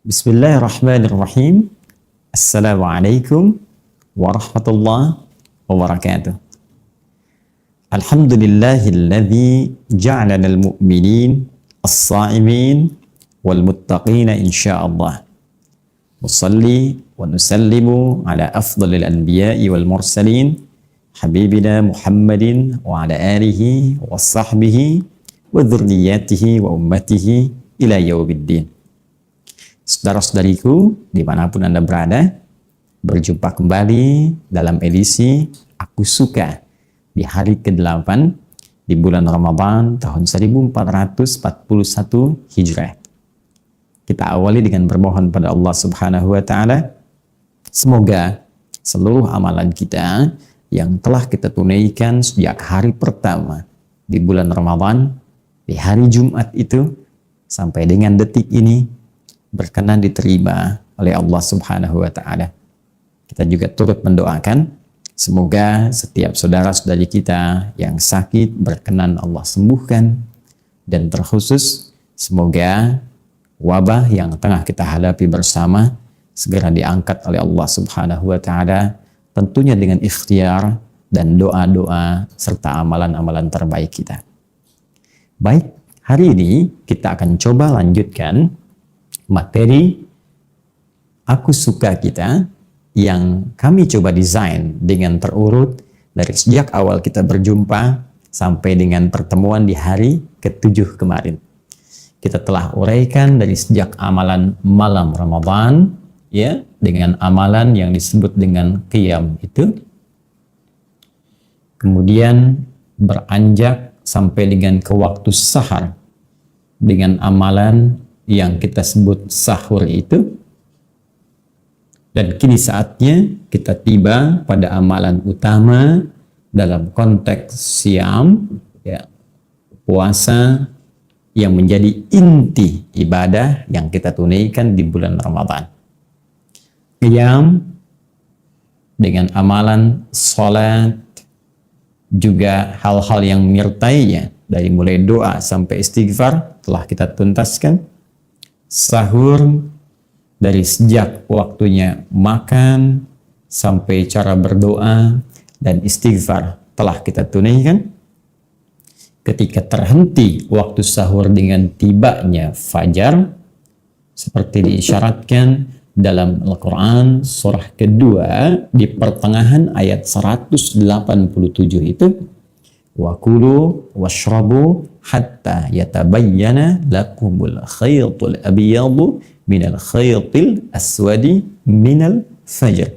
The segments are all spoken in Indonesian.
Bismillahirrahmanirrahim. Assalamualaikum warahmatullahi wabarakatuh. Alhamdulillahilladzi ja'alana al-mu'minin as-sa'imin wal muttaqina insyaallah. Nusalli wa nusallimu ala afdhalil anbiya'i wal mursalin habibina Muhammadin wa ala alihi wa sahbihi wa dzurriyyatihi wa ummatihi ila yaumiddin. Saudara-saudariku, dimanapun Anda berada, berjumpa kembali dalam edisi Aku Suka di hari ke-8 di bulan Ramadan tahun 1441 Hijrah. Kita awali dengan bermohon pada Allah Subhanahu wa Ta'ala, semoga seluruh amalan kita yang telah kita tunaikan sejak hari pertama di bulan Ramadan, di hari Jumat itu, sampai dengan detik ini, berkenan diterima oleh Allah Subhanahu wa Ta'ala. Kita juga turut mendoakan semoga setiap saudara-saudari kita yang sakit berkenan Allah sembuhkan, dan terkhusus semoga wabah yang tengah kita hadapi bersama segera diangkat oleh Allah Subhanahu wa Ta'ala, tentunya dengan ikhtiar dan doa-doa serta amalan-amalan terbaik kita. Baik, hari ini kita akan coba lanjutkan materi Aku Suka kita yang kami coba desain dengan terurut dari sejak awal kita berjumpa sampai dengan pertemuan di hari ke-7 kemarin. Kita telah uraikan dari sejak amalan malam Ramadan, ya, dengan amalan yang disebut dengan qiyam itu. Kemudian beranjak sampai dengan ke waktu sahar dengan amalan yang kita sebut sahur itu, dan kini saatnya kita tiba pada amalan utama dalam konteks siam, ya, puasa yang menjadi inti ibadah yang kita tunaikan di bulan Ramadan. Qiyam dengan amalan salat, juga hal-hal yang menyertainya dari mulai doa sampai istighfar telah kita tuntaskan. Sahur dari sejak waktunya makan sampai cara berdoa dan istighfar telah kita tunaikan. Ketika terhenti waktu sahur dengan tibanya fajar, seperti diisyaratkan dalam Al-Quran surah kedua di pertengahan ayat 187 itu, wa kulu washrabu hatta yatabayyana lakumul khaytul abyadu minal khaytil aswadi minal fajr.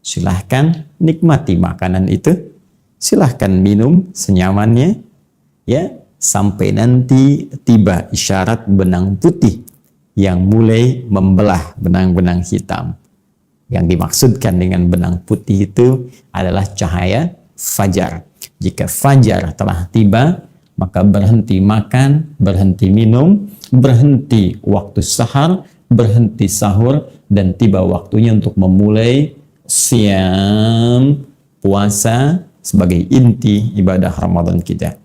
Silahkan nikmati makanan itu, silahkan minum senyamannya, ya, sampai nanti tiba isyarat benang putih yang mulai membelah benang-benang hitam. Yang dimaksudkan dengan benang putih itu adalah cahaya fajar. Jika fajar telah tiba, maka berhenti makan, berhenti minum, berhenti waktu sahar, berhenti sahur, dan tiba waktunya untuk memulai siam, puasa sebagai inti ibadah Ramadan kita.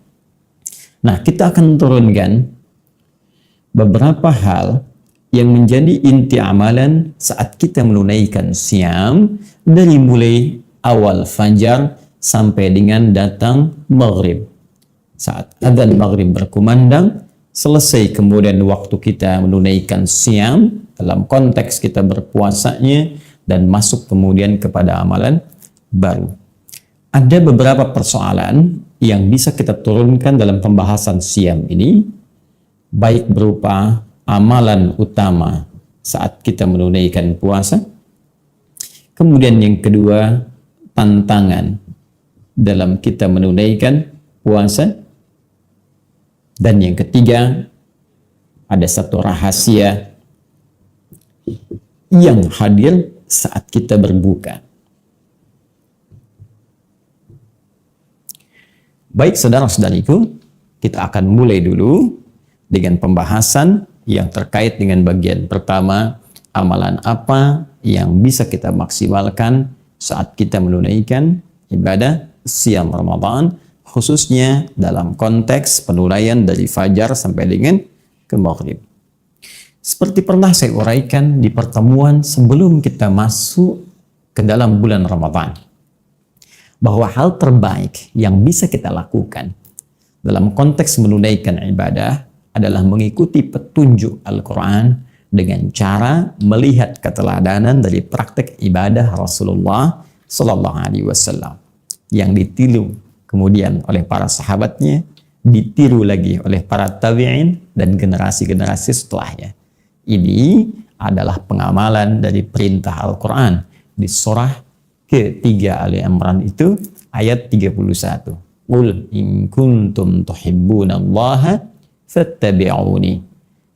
Nah, kita akan turunkan beberapa hal yang menjadi inti amalan saat kita menunaikan siam dari mulai awal fajar sampai dengan datang maghrib. Saat adzan maghrib berkumandang, selesai kemudian waktu kita menunaikan siam dalam konteks kita berpuasanya, dan masuk kemudian kepada amalan baru. Ada beberapa persoalan yang bisa kita turunkan dalam pembahasan siam ini, baik berupa amalan utama saat kita menunaikan puasa, kemudian yang kedua tantangan dalam kita menunaikan puasa, dan yang ketiga ada satu rahasia yang hadir saat kita berbuka. Baik saudara-saudariku, kita akan mulai dulu dengan pembahasan yang terkait dengan bagian pertama, amalan apa yang bisa kita maksimalkan saat kita menunaikan ibadah siam Ramadan, khususnya dalam konteks penunaian dari fajar sampai dengan ke maghrib. Seperti pernah saya uraikan di pertemuan sebelum kita masuk ke dalam bulan Ramadan, bahwa hal terbaik yang bisa kita lakukan dalam konteks menunaikan ibadah adalah mengikuti petunjuk Al-Quran dengan cara melihat keteladanan dari praktek ibadah Rasulullah Sallallahu Alaihi Wasallam yang ditiru kemudian oleh para sahabatnya, ditiru lagi oleh para tabi'in dan generasi-generasi setelahnya. Ini adalah pengamalan dari perintah Al-Quran di surah ketiga Ali Imran itu ayat 31. Qul in kuntum tuhibbunallaha fattabi'uni.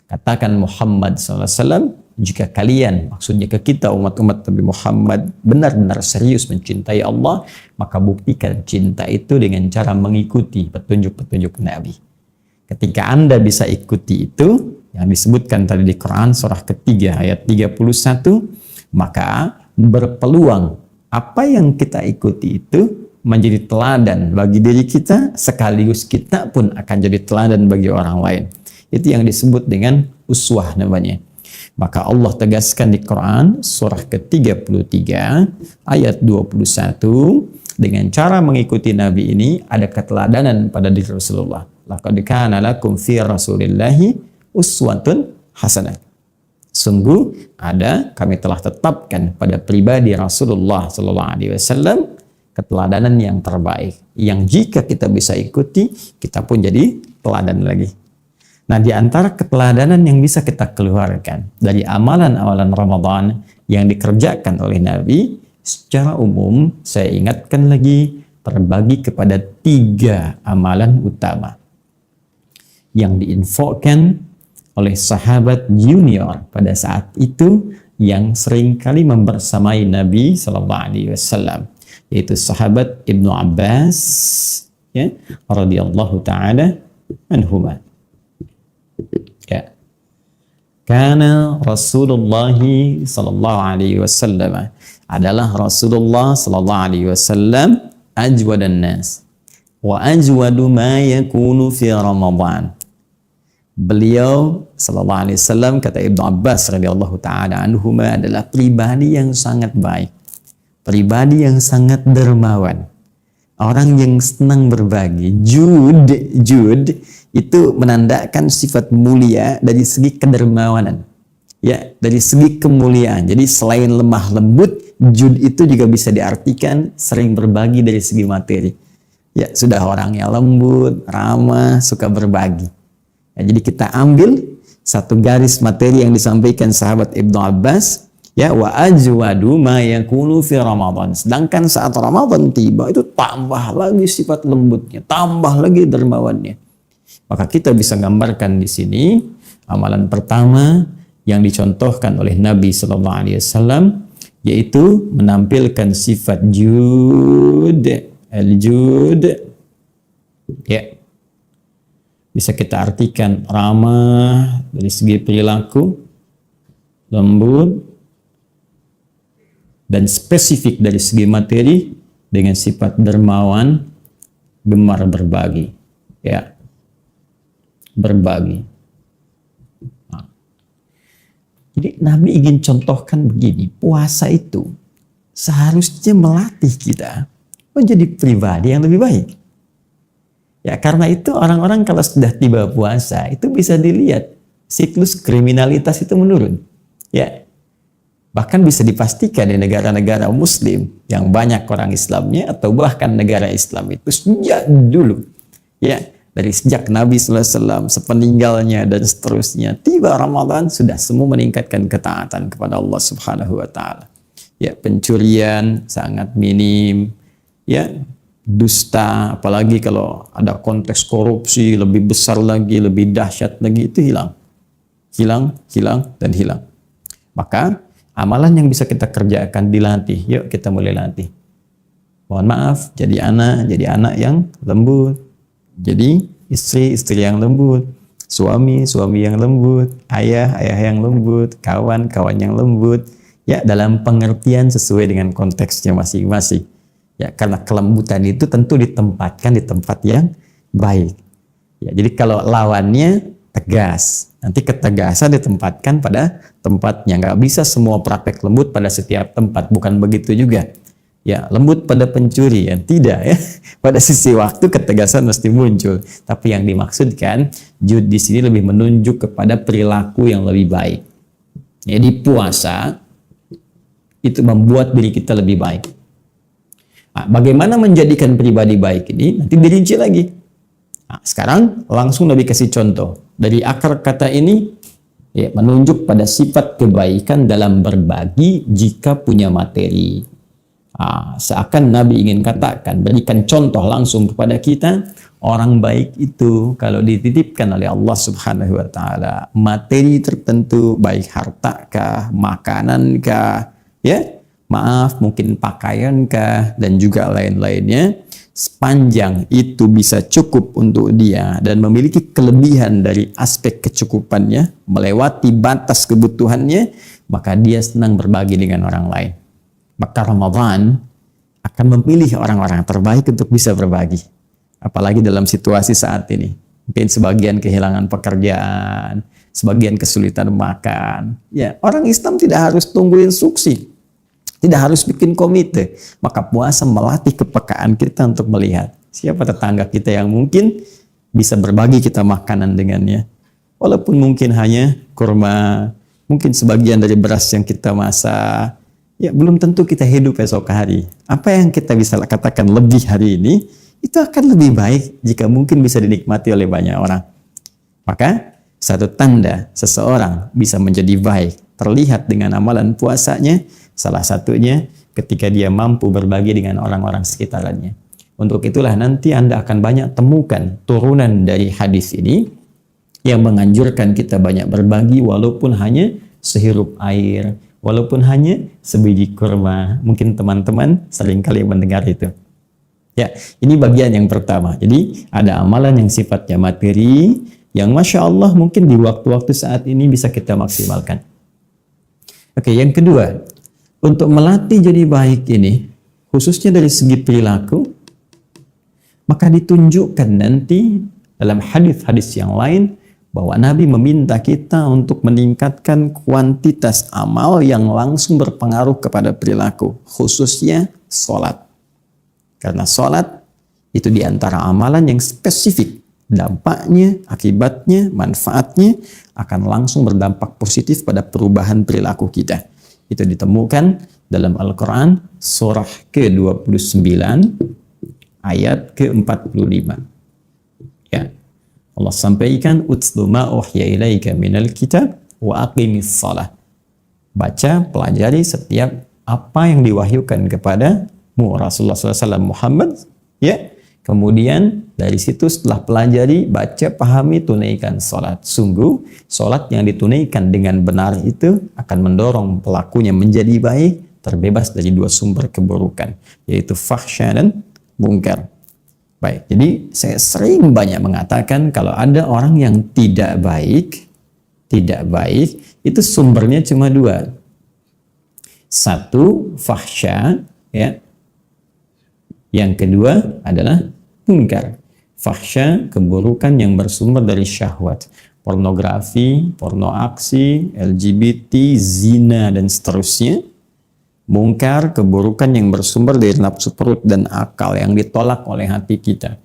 Katakan Muhammad SAW, jika kalian, maksudnya ke kita umat-umat Nabi Muhammad, benar-benar serius mencintai Allah, maka buktikan cinta itu dengan cara mengikuti petunjuk-petunjuk Nabi. Ketika Anda bisa ikuti itu, yang disebutkan tadi di Quran surah ketiga ayat 31, maka berpeluang apa yang kita ikuti itu menjadi teladan bagi diri kita, sekaligus kita pun akan jadi teladan bagi orang lain. Itu yang disebut dengan uswah namanya. Maka Allah tegaskan di Quran surah ke-33 ayat 21, dengan cara mengikuti Nabi ini ada keteladanan pada diri Rasulullah. Laqad kana lakum fi Rasulillahi uswatun hasanah. Sungguh ada, kami telah tetapkan pada pribadi Rasulullah Sallallahu Alaihi Wasallam keteladanan yang terbaik, yang jika kita bisa ikuti, kita pun jadi teladan lagi. Nah, di antara keteladanan yang bisa kita keluarkan dari amalan-amalan Ramadan yang dikerjakan oleh Nabi, secara umum saya ingatkan lagi terbagi kepada 3 amalan utama yang diinfokan oleh sahabat junior pada saat itu yang seringkali membersamai Nabi Sallallahu Alaihi Wasallam, yaitu sahabat Ibnu Abbas, ya, radhiyallahu taala anhuma. Ya. Karena Rasulullah Sallallahu Alaihi Wasallam adalah Rasulullah Sallallahu Alaihi Wasallam ajwadan nas wa ajwadu ma yakunu fi Ramadan. Beliau Sallallahu Alaihi Wasallam, kata Ibnu Abbas radhiyallahu taala anhuma, adalah pribadi yang sangat baik, pribadi yang sangat dermawan, orang yang senang berbagi. Jud itu menandakan sifat mulia dari segi kedermawanan, ya, dari segi kemuliaan. Jadi selain lemah lembut, jud itu juga bisa diartikan sering berbagi dari segi materi. Ya, sudah orang yang lembut, ramah, suka berbagi. Ya, jadi kita ambil satu garis materi yang disampaikan sahabat Ibnu Abbas, ya, wa ajwadu ma yakunu fi Ramadan. Sedangkan saat Ramadan tiba itu tambah lagi sifat lembutnya, tambah lagi dermawannya. Maka kita bisa gambarkan di sini amalan pertama yang dicontohkan oleh Nabi Sallallahu Alaihi Wasallam, yaitu menampilkan sifat jud, al-jud, ya. Bisa kita artikan ramah dari segi perilaku, lembut, dan spesifik dari segi materi dengan sifat dermawan, gemar berbagi, ya, berbagi. Nah, jadi Nabi ingin contohkan begini, puasa itu seharusnya melatih kita menjadi pribadi yang lebih baik. Ya, karena itu orang-orang kalau sudah tiba puasa itu bisa dilihat siklus kriminalitas itu menurun. Ya, bahkan bisa dipastikan di negara-negara Muslim yang banyak orang Islamnya, atau bahkan negara Islam itu sejak dulu, ya, dari sejak Nabi SAW sepeninggalnya dan seterusnya, tiba Ramadan sudah semua meningkatkan ketaatan kepada Allah Subhanahu Wa Taala. Ya, pencurian sangat minim, ya. Dusta, apalagi kalau ada konteks korupsi lebih besar lagi, lebih dahsyat lagi, itu hilang. Dan hilang. Maka amalan yang bisa kita kerjakan dilatih. Yuk kita mulai latih. Mohon maaf, jadi anak yang lembut. Jadi istri yang lembut. Suami yang lembut. Ayah yang lembut. Kawan yang lembut. Ya, dalam pengertian sesuai dengan konteksnya masing-masing. Ya, karena kelembutan itu tentu ditempatkan di tempat yang baik. Ya, jadi kalau lawannya tegas, Nanti ketegasan ditempatkan pada tempatnya. Nggak bisa semua praktek lembut pada setiap tempat. Bukan begitu juga. Ya, lembut pada pencuri, ya tidak ya. Pada sisi waktu ketegasan mesti muncul. Tapi yang dimaksudkan, jud di sini lebih menunjuk kepada perilaku yang lebih baik. Jadi puasa itu membuat diri kita lebih baik. Nah, bagaimana menjadikan pribadi baik ini? Nanti dirinci lagi. Nah, sekarang langsung Nabi kasih contoh. Dari akar kata ini, ya, menunjuk pada sifat kebaikan dalam berbagi jika punya materi. Seakan Nabi ingin katakan, berikan contoh langsung kepada kita, orang baik itu kalau dititipkan oleh Allah Subhanahu wa taala materi tertentu, baik harta kah, makanan kah, ya, maaf mungkin pakaian kah, dan juga lain-lainnya, sepanjang itu bisa cukup untuk dia dan memiliki kelebihan dari aspek kecukupannya, melewati batas kebutuhannya, maka dia senang berbagi dengan orang lain. Maka Ramadan akan memilih orang-orang terbaik untuk bisa berbagi. Apalagi dalam situasi saat ini. Mungkin sebagian kehilangan pekerjaan, sebagian kesulitan makan. Ya, orang Islam tidak harus tunggu instruksi. Tidak harus bikin komite. Maka puasa melatih kepekaan kita untuk melihat siapa tetangga kita yang mungkin bisa berbagi kita makanan dengannya. Walaupun mungkin hanya kurma, mungkin sebagian dari beras yang kita masak. Ya, belum tentu kita hidup esok hari. Apa yang kita bisa katakan lebih hari ini, itu akan lebih baik jika mungkin bisa dinikmati oleh banyak orang. Maka, satu tanda seseorang bisa menjadi baik, terlihat dengan amalan puasanya, salah satunya ketika dia mampu berbagi dengan orang-orang sekitarnya. Untuk itulah nanti Anda akan banyak temukan turunan dari hadis ini, yang menganjurkan kita banyak berbagi walaupun hanya sehirup air, walaupun hanya sebiji kurma. Mungkin teman-teman seringkali mendengar itu. Ya, ini bagian yang pertama. Jadi ada amalan yang sifatnya materi, yang Masya Allah mungkin di waktu-waktu saat ini bisa kita maksimalkan. Oke, yang kedua, untuk melatih jadi baik ini, khususnya dari segi perilaku, maka ditunjukkan nanti dalam hadis-hadis yang lain, bahwa Nabi meminta kita untuk meningkatkan kuantitas amal yang langsung berpengaruh kepada perilaku, khususnya sholat. Karena sholat itu diantara amalan yang spesifik, dampaknya, akibatnya, manfaatnya akan langsung berdampak positif pada perubahan perilaku kita. Itu ditemukan dalam Al-Quran surah ke-29 ayat ke-45. Ya. Allah sampaikan, "Utslu ma uhya ilaika minal kitab wa aqimis shalah." Baca, pelajari setiap apa yang diwahyukan kepadamu Rasulullah SAW Muhammad, ya. Kemudian dari situ setelah pelajari, baca, pahami, tunaikan salat. Sungguh salat yang ditunaikan dengan benar itu akan mendorong pelakunya menjadi baik, terbebas dari dua sumber keburukan, yaitu fahsya dan mungkar. Baik, jadi saya sering banyak mengatakan kalau ada orang yang tidak baik itu sumbernya cuma dua. Satu, fahsya, ya. Yang kedua adalah mungkar. Fahsya, keburukan yang bersumber dari syahwat, pornografi, porno aksi, LGBT, zina dan seterusnya. Mungkar, keburukan yang bersumber dari nafsu perut dan akal yang ditolak oleh hati kita.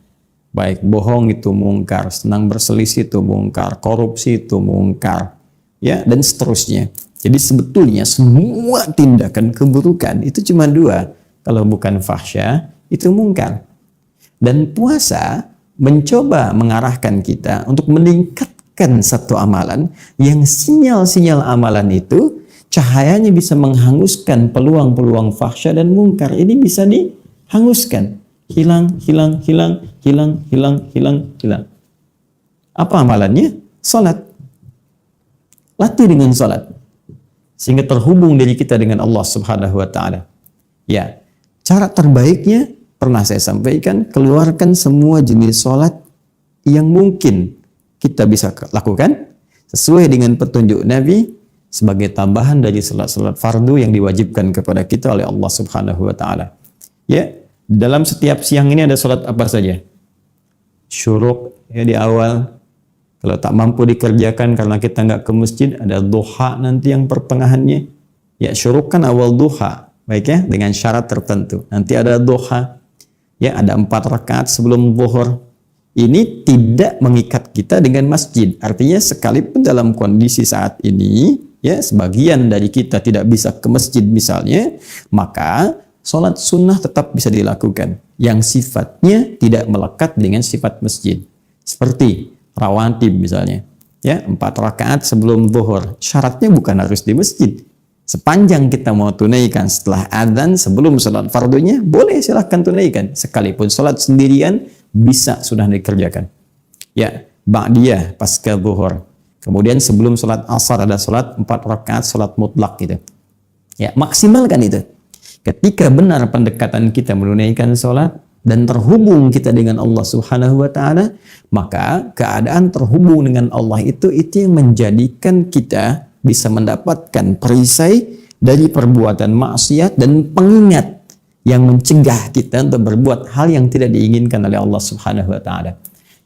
Baik bohong itu mungkar, senang berselisih itu mungkar, korupsi itu mungkar, ya, dan seterusnya. Jadi sebetulnya semua tindakan keburukan itu cuma dua. Kalau bukan fahsya, itu mungkar. Dan puasa mencoba mengarahkan kita untuk meningkatkan satu amalan yang sinyal-sinyal amalan itu cahayanya bisa menghanguskan peluang-peluang fahsya dan mungkar. Ini bisa dihanguskan. Hilang. Apa amalannya? Salat. Latih dengan salat. Sehingga terhubung diri kita dengan Allah Subhanahu wa taala. Ya, cara terbaiknya pernah saya sampaikan, keluarkan semua jenis salat yang mungkin kita bisa lakukan sesuai dengan petunjuk Nabi, sebagai tambahan dari salat-salat fardu yang diwajibkan kepada kita oleh Allah Subhanahu wa taala. Ya, dalam setiap siang ini ada salat apa saja? Syuruk ya di awal, Kalau tak mampu dikerjakan karena kita nggak ke masjid, ada duha nanti yang pertengahannya. Ya, syurukan awal duha, baik ya, dengan syarat tertentu. Nanti ada duha, ya ada 4 rakaat sebelum zuhur. Ini tidak mengikat kita dengan masjid. Artinya sekalipun dalam kondisi saat ini, ya sebagian dari kita tidak bisa ke masjid misalnya, maka sholat sunnah tetap bisa dilakukan. Yang sifatnya tidak melekat dengan sifat masjid. Seperti rawatib misalnya, ya 4 rakaat sebelum zuhur. Syaratnya bukan harus di masjid. Sepanjang kita mau tunaikan setelah adzan sebelum sholat fardunya, boleh silahkan tunaikan. Sekalipun sholat sendirian, bisa sudah dikerjakan. Ya, ba'diyah pasca zuhur. Kemudian sebelum sholat asar ada sholat 4 rakaat sholat mutlak gitu. Ya, maksimalkan itu. Ketika benar pendekatan kita menunaikan sholat dan terhubung kita dengan Allah Subhanahu wa Ta'ala, maka keadaan terhubung dengan Allah itu yang menjadikan kita bisa mendapatkan perisai dari perbuatan maksiat dan pengingat yang mencegah kita untuk berbuat hal yang tidak diinginkan oleh Allah Subhanahu wa Ta'ala.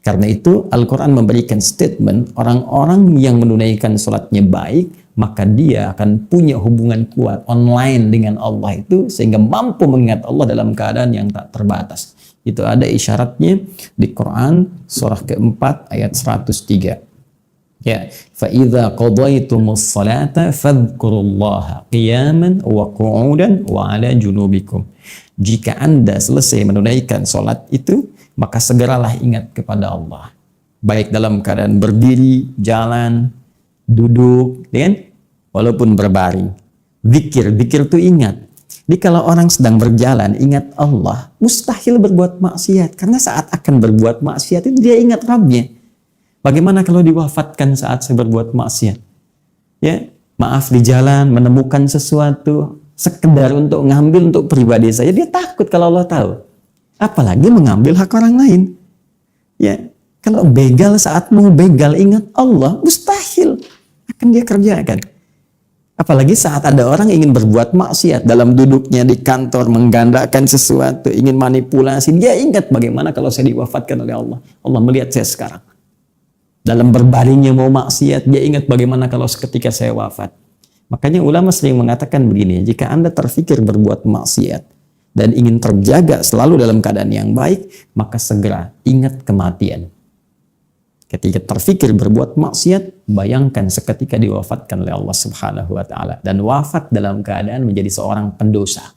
Karena itu Al-Quran memberikan statement orang-orang yang menunaikan sholatnya baik, maka dia akan punya hubungan kuat online dengan Allah itu sehingga mampu mengingat Allah dalam keadaan yang tak terbatas. Itu ada isyaratnya di Quran surah keempat ayat 103. Ya, fa idza qadaytumus salata fadhkurullaha qiyaman wa qu'udan wa 'ala junubikum. Jika Anda selesai menunaikan salat itu, maka segeralah ingat kepada Allah. Baik dalam keadaan berdiri, jalan, duduk, ya kan? Walaupun berbaring. Zikir itu ingat. Jadi kalau orang sedang berjalan ingat Allah, mustahil berbuat maksiat. Karena saat akan berbuat maksiat itu dia ingat Rabbnya. Bagaimana kalau diwafatkan saat saya berbuat maksiat? Ya, maaf di jalan menemukan sesuatu sekedar untuk ngambil untuk pribadi saya, dia takut kalau Allah tahu. Apalagi mengambil hak orang lain. Ya, kalau begal saat mau begal ingat Allah, mustahil akan dia kerjakan. Apalagi saat ada orang ingin berbuat maksiat dalam duduknya di kantor, menggandakan sesuatu, ingin manipulasi, dia ingat bagaimana kalau saya diwafatkan oleh Allah. Allah melihat saya sekarang. Dalam berbaringnya mau maksiat, dia ingat bagaimana kalau seketika saya wafat. Makanya ulama sering mengatakan begini, jika Anda terfikir berbuat maksiat dan ingin terjaga selalu dalam keadaan yang baik, maka segera ingat kematian. Ketika terfikir berbuat maksiat, bayangkan seketika diwafatkan oleh Allah Subhanahu wa Ta'ala dan wafat dalam keadaan menjadi seorang pendosa.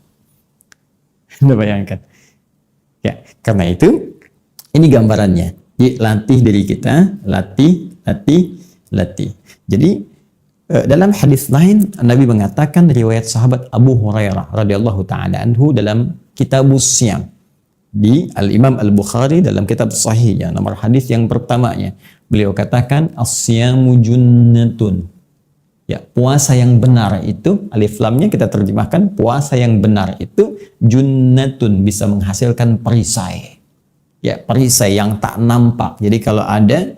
Anda bayangkan. Ya, karena itu ini gambarannya. Latih diri kita, latih. Jadi dalam hadis lain Nabi mengatakan riwayat sahabat Abu Hurairah radhiyallahu taala anhu dalam Kitabus Syam di Al-Imam Al-Bukhari dalam kitab sahihnya nomor hadis yang pertamanya beliau katakan as-syamu junnatun. Ya, puasa yang benar itu alif lamnya kita terjemahkan puasa yang benar itu junnatun, bisa menghasilkan perisai. Ya, perisai yang tak nampak. Jadi kalau ada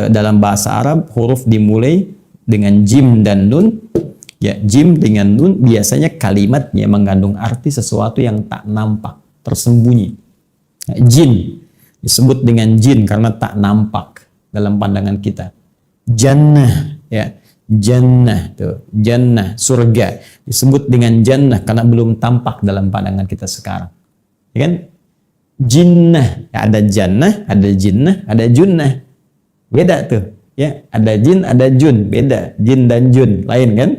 dalam bahasa Arab huruf dimulai dengan jim dan nun, ya jim dengan nun biasanya kalimatnya mengandung arti sesuatu yang tak nampak, tersembunyi. Nah, jin disebut dengan jin karena tak nampak dalam pandangan kita. Jannah, ya jannah tuh, jannah surga disebut dengan jannah karena belum tampak dalam pandangan kita sekarang. Ya kan? Jinnah, ya, ada jannah, ada jinnah, ada junnah. Beda tuh, ya. Ada jin, ada jun, beda. Jin dan jun, lain kan?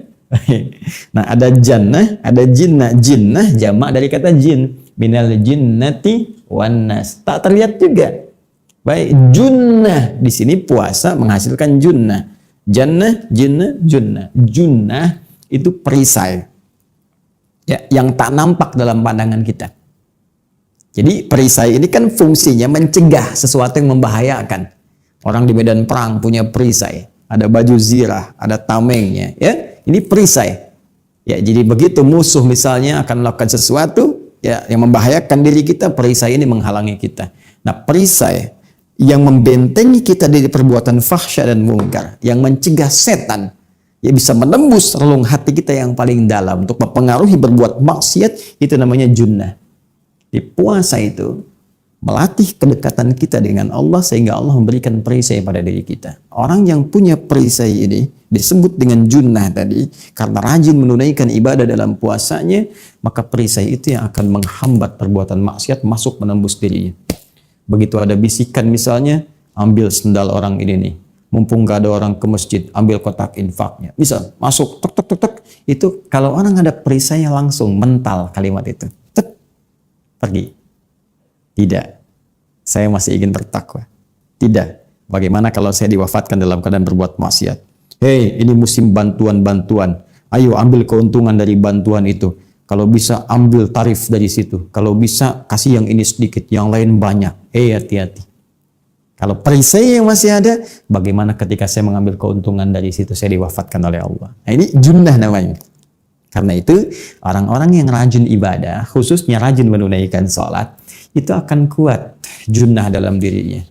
Nah, ada jannah, ada jinnah. Jinnah jamak dari kata jin. Minal jinnati wan nas. Tak terlihat juga. Baik, junnah di sini puasa menghasilkan junnah. Jannah, jinnah, junnah. Junnah itu perisai. Ya, yang tak nampak dalam pandangan kita. Jadi perisai ini kan fungsinya mencegah sesuatu yang membahayakan. Orang di medan perang punya perisai, ada baju zirah, ada tamengnya, ya. Ini perisai. Ya, jadi begitu musuh misalnya akan melakukan sesuatu ya yang membahayakan diri kita, perisai ini menghalangi kita. Nah, perisai yang membentengi kita dari perbuatan fahsya dan mungkar, yang mencegah setan ya bisa menembus relung hati kita yang paling dalam untuk mempengaruhi berbuat maksiat, itu namanya junnah. Di puasa itu melatih kedekatan kita dengan Allah sehingga Allah memberikan perisai pada diri kita. Orang yang punya perisai ini disebut dengan junnah tadi karena rajin menunaikan ibadah dalam puasanya, maka perisai itu yang akan menghambat perbuatan maksiat masuk menembus dirinya. Begitu ada bisikan misalnya, ambil sendal orang ini nih, mumpung gak ada orang ke masjid, ambil kotak infaknya, misal masuk tek tek tek tek, itu kalau orang ada perisai langsung mental kalimat itu, tek, pergi. Tidak, saya masih ingin bertakwa. Tidak, bagaimana kalau saya diwafatkan dalam keadaan berbuat maksiat? Hei, ini musim bantuan-bantuan. Ayo ambil keuntungan dari bantuan itu. Kalau bisa ambil tarif dari situ. Kalau bisa kasih yang ini sedikit, yang lain banyak. Hati-hati. Kalau perisai yang masih ada, bagaimana ketika saya mengambil keuntungan dari situ, saya diwafatkan oleh Allah. Nah, ini junnah namanya. Karena itu, orang-orang yang rajin ibadah, khususnya rajin menunaikan sholat, itu akan kuat junnah dalam dirinya.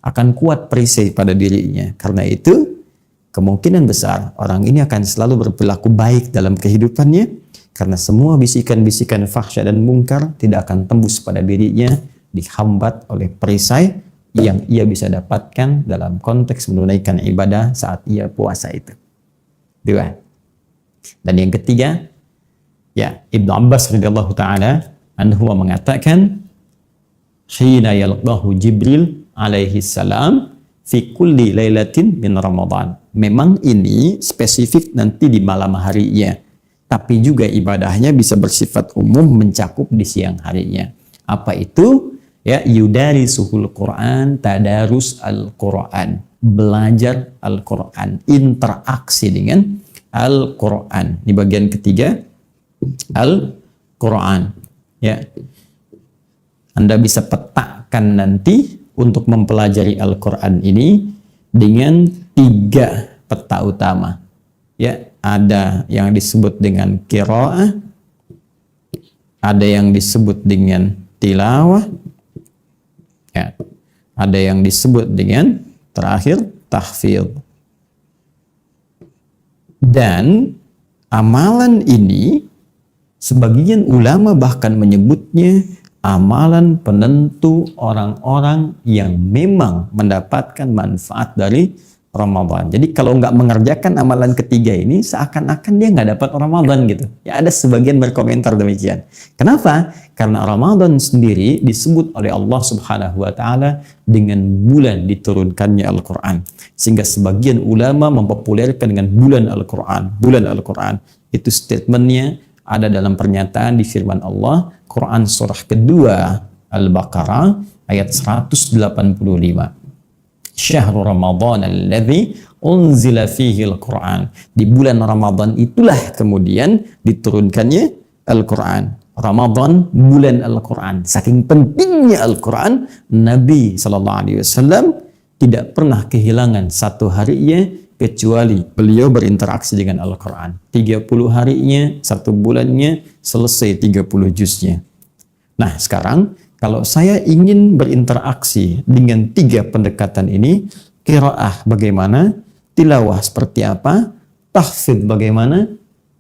Akan kuat perisai pada dirinya. Karena itu, kemungkinan besar orang ini akan selalu berperilaku baik dalam kehidupannya. Karena semua bisikan-bisikan fahsya dan mungkar tidak akan tembus pada dirinya, dihambat oleh perisai yang ia bisa dapatkan dalam konteks menunaikan ibadah saat ia puasa itu. Dua. Dan yang ketiga, ya, Ibnu Abbas radhiyallahu taala anhu mengatakan, "Hina yalqahu Jibril alaihi salam fi kulli lailatin min Ramadan." Memang ini spesifik nanti di malam harinya, tapi juga ibadahnya bisa bersifat umum mencakup di siang harinya. Apa itu? Ya, yudarisuhul Quran, tadarus al-Quran, belajar Al-Quran, interaksi dengan Al-Quran. Di bagian ketiga, Al-Quran. Ya, Anda bisa petakan nanti untuk mempelajari Al-Quran ini dengan 3 peta utama. Ya, ada yang disebut dengan qiraah, ada yang disebut dengan tilawah, ya, ada yang disebut dengan terakhir tahfidz. Dan amalan ini sebagian ulama bahkan menyebutnya amalan penentu orang-orang yang memang mendapatkan manfaat dari Ramadan. Jadi kalau nggak mengerjakan amalan ketiga ini, seakan-akan dia nggak dapat Ramadan gitu. Ya, ada sebagian berkomentar demikian. Kenapa? Karena Ramadan sendiri disebut oleh Allah Subhanahu wa Ta'ala dengan bulan diturunkannya Al-Quran. Sehingga sebagian ulama mempopulerkan dengan bulan Al-Quran. Bulan Al-Quran. Itu statementnya ada dalam pernyataan di firman Allah, Quran surah kedua Al-Baqarah ayat 185. Syahrul Ramadan alladzi unzila fihi al-Quran. Di bulan Ramadan itulah kemudian diturunkannya Al-Quran. Ramadan bulan Al-Quran. Saking pentingnya Al-Quran, Nabi SAW tidak pernah kehilangan satu harinya kecuali beliau berinteraksi dengan Al-Quran. 30 harinya, 1 bulannya, selesai 30 juznya. Nah, sekarang kalau saya ingin berinteraksi dengan 3 pendekatan ini, qiraah bagaimana, tilawah seperti apa, tahfidz bagaimana,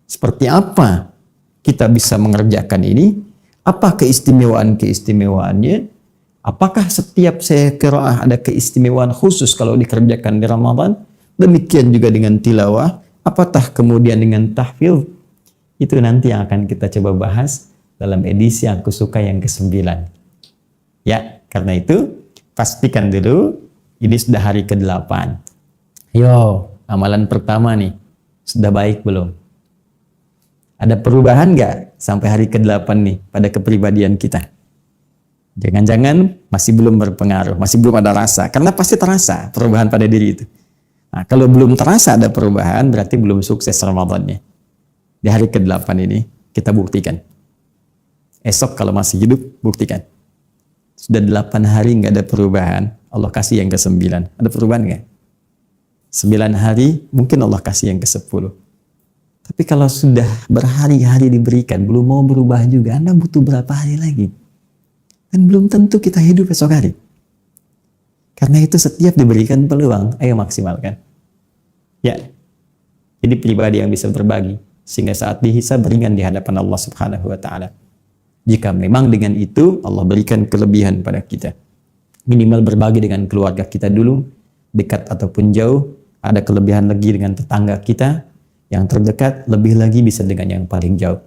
seperti apa kita bisa mengerjakan ini, apa keistimewaan-keistimewaannya, apakah setiap saya qiraah ada keistimewaan khusus kalau dikerjakan di Ramadan, demikian juga dengan tilawah, apatah kemudian dengan tahfidz, itu nanti yang akan kita coba bahas dalam edisi Aku Suka yang ke-9. Ya, karena itu pastikan dulu ini sudah hari ke-8. Yo, amalan pertama nih, sudah baik belum? Ada perubahan nggak sampai hari ke-8 nih pada kepribadian kita? Jangan-jangan masih belum berpengaruh, masih belum ada rasa. Karena pasti terasa perubahan pada diri itu. Nah, kalau belum terasa ada perubahan, berarti belum sukses Ramadannya. Di hari ke-8 ini, kita buktikan. Esok kalau masih hidup, buktikan. Sudah 8 hari nggak ada perubahan, Allah kasih yang ke-9. Ada perubahan nggak? 9 hari, mungkin Allah kasih yang ke-10. Tapi kalau sudah berhari-hari diberikan, belum mau berubah juga, Anda butuh berapa hari lagi? Dan belum tentu kita hidup esok hari. Karena itu setiap diberikan peluang, ayo maksimalkan. Ya, jadi pribadi yang bisa berbagi, sehingga saat dihisab ringan di hadapan Allah Subhanahu wa Ta'ala. Jika memang dengan itu Allah berikan kelebihan pada kita. Minimal berbagi dengan keluarga kita dulu, dekat ataupun jauh. Ada kelebihan lagi dengan tetangga kita, yang terdekat, lebih lagi bisa dengan yang paling jauh.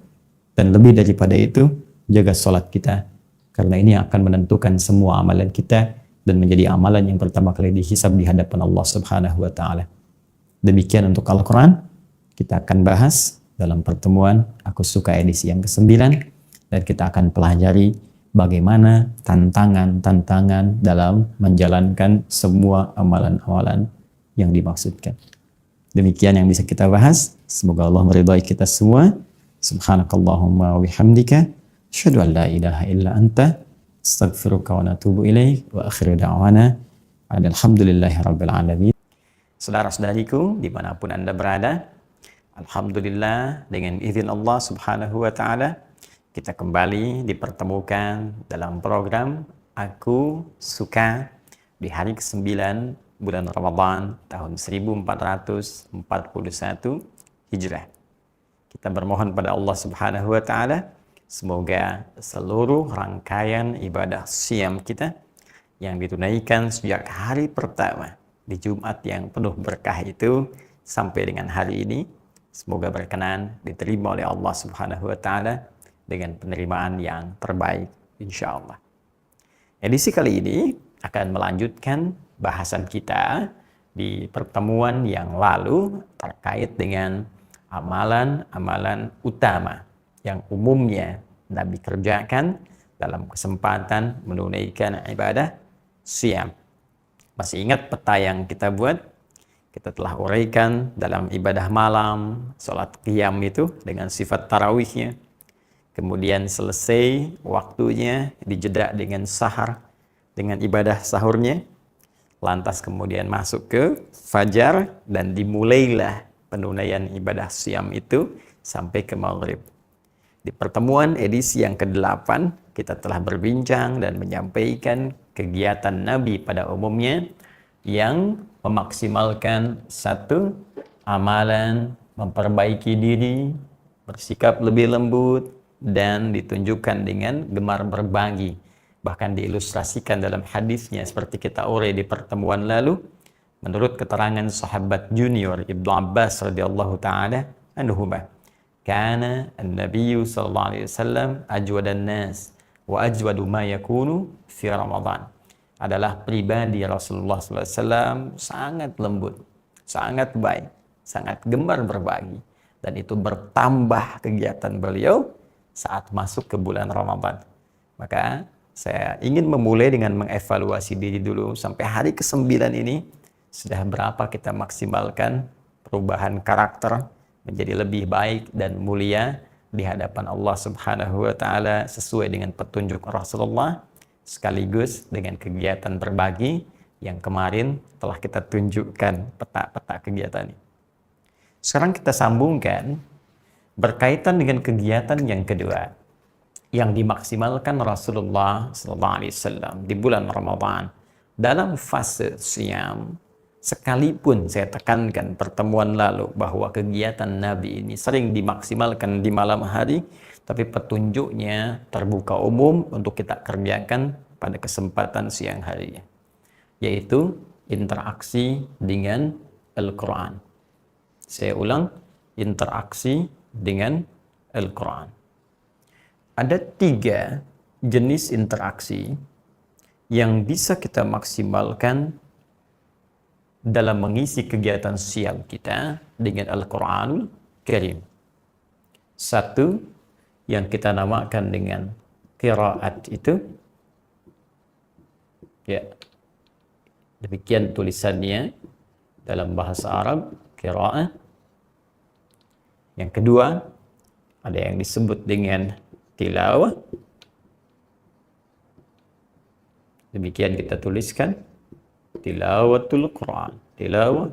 Dan lebih daripada itu, jaga sholat kita. Karena ini akan menentukan semua amalan kita dan menjadi amalan yang pertama kali dihisab di hadapan Allah Subhanahu wa Ta'ala. Demikian untuk Al-Quran. Kita akan bahas dalam pertemuan Aku Suka edisi yang ke-9, dan kita akan pelajari bagaimana tantangan-tantangan dalam menjalankan semua amalan-amalan yang dimaksudkan. Demikian yang bisa kita bahas. Semoga Allah meridhai kita semua. Subhanakallahumma wa bihamdika asyhadu an la ilaha illa anta astaghfiruka wa natubu ilaik wa akhiru da'wana alhamdulillahi rabbil alamin. Saudara-saudariku dimanapun Anda berada, alhamdulillah dengan izin Allah Subhanahu wa Ta'ala kita kembali dipertemukan dalam program Aku Suka di hari ke-9 bulan Ramadan tahun 1441 Hijrah. Kita bermohon pada Allah Subhanahu wa Ta'ala semoga seluruh rangkaian ibadah siam kita yang ditunaikan sejak hari pertama di Jumat yang penuh berkah itu sampai dengan hari ini, semoga berkenan diterima oleh Allah Subhanahu wa Ta'ala dengan penerimaan yang terbaik insya Allah. Edisi kali ini akan melanjutkan bahasan kita di pertemuan yang lalu terkait dengan amalan-amalan utama yang umumnya Nabi kerjakan dalam kesempatan menunaikan ibadah siam. Masih ingat peta yang kita buat? Kita telah uraikan dalam ibadah malam, sholat qiyam itu dengan sifat tarawihnya. Kemudian selesai waktunya dijeda dengan sahar, dengan ibadah sahurnya. Lantas kemudian masuk ke fajar dan dimulailah penunaian ibadah siam itu sampai ke maghrib. Di pertemuan edisi yang ke-8 kita telah berbincang dan menyampaikan kegiatan Nabi pada umumnya yang memaksimalkan satu amalan, memperbaiki diri, bersikap lebih lembut, dan ditunjukkan dengan gemar berbagi. Bahkan diilustrasikan dalam hadisnya seperti kita urai di pertemuan lalu. Menurut keterangan sahabat junior Ibnu Abbas radhiyallahu taala anhuma, kana an-nabiy sallallahu alaihi wasallam ajwadan nas wa ajwadu ma yakunu fi Ramadan. Adalah pribadi Rasulullah sallallahu alaihi wasallam sangat lembut, sangat baik, sangat gemar berbagi, dan itu bertambah kegiatan beliau saat masuk ke bulan Ramadan. Maka saya ingin memulai dengan mengevaluasi diri dulu sampai hari ke-9 ini sudah berapa kita maksimalkan perubahan karakter menjadi lebih baik dan mulia di hadapan Allah Subhanahu wa Ta'ala sesuai dengan petunjuk Rasulullah, sekaligus dengan kegiatan berbagi yang kemarin telah kita tunjukkan peta-peta kegiatan ini. Sekarang kita sambungkan berkaitan dengan kegiatan yang kedua yang dimaksimalkan Rasulullah SAW di bulan Ramadan dalam fase siam. Sekalipun saya tekankan pertemuan lalu bahwa kegiatan Nabi ini sering dimaksimalkan di malam hari, tapi petunjuknya terbuka umum untuk kita kerjakan pada kesempatan siang harinya, yaitu interaksi dengan Al-Quran. Saya ulang, interaksi dengan Al-Quran. Ada 3 jenis interaksi yang bisa kita maksimalkan dalam mengisi kegiatan siam kita dengan Al-Quranul Karim. 1 yang kita namakan dengan qiraat itu, ya, demikian tulisannya dalam bahasa Arab, qiraat. Yang kedua, ada yang disebut dengan tilawah. Demikian kita tuliskan, tilawatul Quran, tilawah.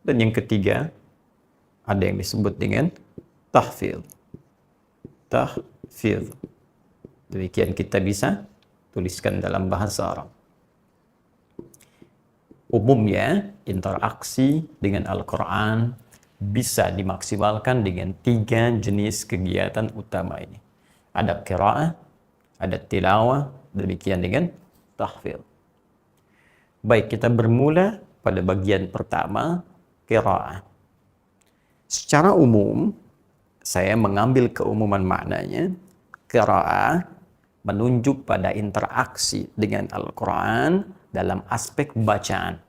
Dan yang ketiga, ada yang disebut dengan tahfidz. Tahfidz. Demikian kita bisa tuliskan dalam bahasa Arab. Umumnya, interaksi dengan Al-Quran bisa dimaksimalkan dengan 3 jenis kegiatan utama ini. Ada qiraah, ada tilawah, demikian dengan tahfidz. Baik, kita bermula pada bagian pertama, qiraah. Secara umum, saya mengambil keumuman maknanya, qiraah menunjuk pada interaksi dengan Al-Quran dalam aspek bacaan.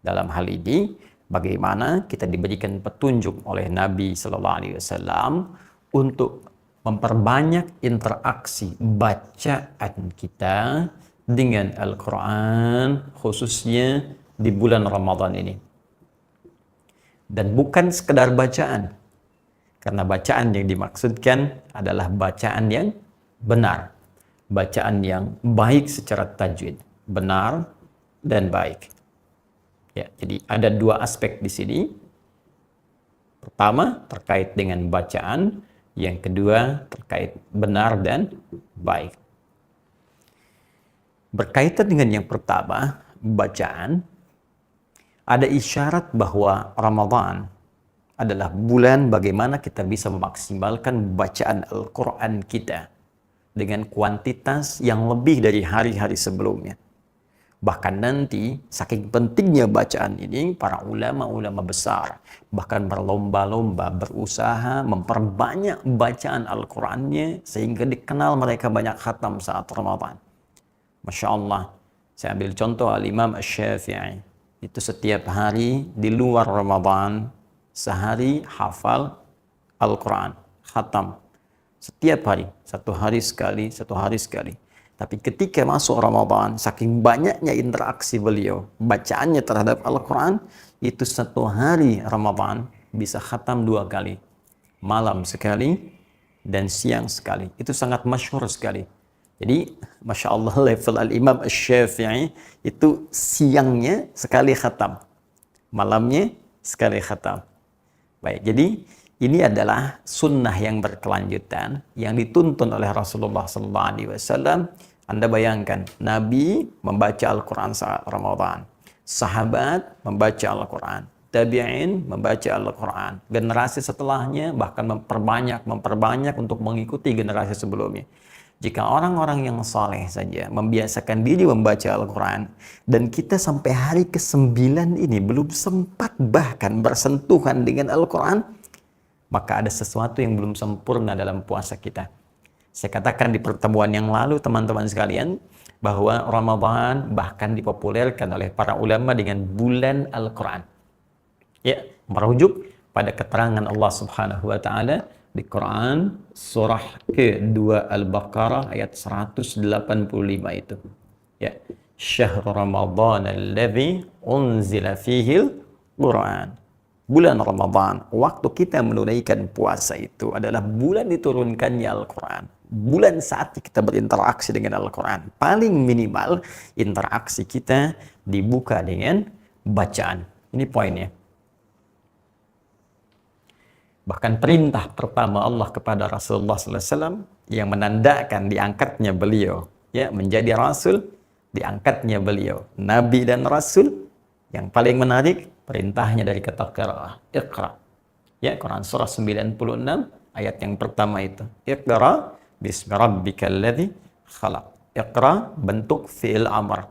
Dalam hal ini, bagaimana kita diberikan petunjuk oleh Nabi Sallallahu Alaihi Wasallam untuk memperbanyak interaksi bacaan kita dengan Al-Quran, khususnya di bulan Ramadan ini. Dan bukan sekedar bacaan, karena bacaan yang dimaksudkan adalah bacaan yang benar, bacaan yang baik secara tajwid, benar dan baik. Ya, jadi ada dua aspek di sini. Pertama terkait dengan bacaan, yang kedua terkait benar dan baik. Berkaitan dengan yang pertama, bacaan, ada isyarat bahwa Ramadan adalah bulan bagaimana kita bisa memaksimalkan bacaan Al-Quran kita dengan kuantitas yang lebih dari hari-hari sebelumnya. Bahkan nanti, saking pentingnya bacaan ini, para ulama-ulama besar bahkan berlomba-lomba, berusaha memperbanyak bacaan Al-Qurannya sehingga dikenal mereka banyak khatam saat Ramadan. Masya Allah, saya ambil contoh Al-Imam Asy-Syafi'i. Itu setiap hari di luar Ramadan, sehari hafal Al-Quran, khatam. Setiap hari, satu hari sekali. Tapi ketika masuk Ramadan, saking banyaknya interaksi beliau, bacaannya terhadap Al-Quran, itu satu hari Ramadan bisa khatam 2 kali. Malam sekali dan siang sekali. Itu sangat masyhur sekali. Jadi, Masya Allah, level Al-Imam Asy-Syafi'i itu siangnya sekali khatam. Malamnya sekali khatam. Baik, jadi ini adalah sunnah yang berkelanjutan yang dituntun oleh Rasulullah SAW. Anda bayangkan, Nabi membaca Al-Quran saat Ramadan, sahabat membaca Al-Quran, tabi'in membaca Al-Quran, generasi setelahnya bahkan memperbanyak untuk mengikuti generasi sebelumnya. Jika orang-orang yang saleh saja membiasakan diri membaca Al-Quran, dan kita sampai hari ke-9 ini belum sempat bahkan bersentuhan dengan Al-Quran, maka ada sesuatu yang belum sempurna dalam puasa kita. Saya katakan di pertemuan yang lalu, teman-teman sekalian, bahwa Ramadan bahkan dipopulerkan oleh para ulama dengan bulan Al-Quran. Ya, merujuk pada keterangan Allah Subhanahu wa taala di Quran surah ke-2 Al-Baqarah ayat 185 itu. Ya, syahrul Ramadan alladzi unzila fihi al-Quran. Bulan Ramadan, waktu kita menunaikan puasa itu adalah bulan diturunkannya Al-Quran. Bulan saat kita berinteraksi dengan Al-Quran. Paling minimal interaksi kita dibuka dengan bacaan. Ini poinnya. Bahkan perintah pertama Allah kepada Rasulullah SAW yang menandakan diangkatnya beliau ya menjadi Rasul, diangkatnya beliau Nabi dan Rasul. Yang paling menarik perintahnya dari kata qiraah, Iqra. Ya, Quran surah 96 ayat yang pertama itu. Iqra bismi rabbikal ladzi khalaq. Iqra bentuk fi'il amr,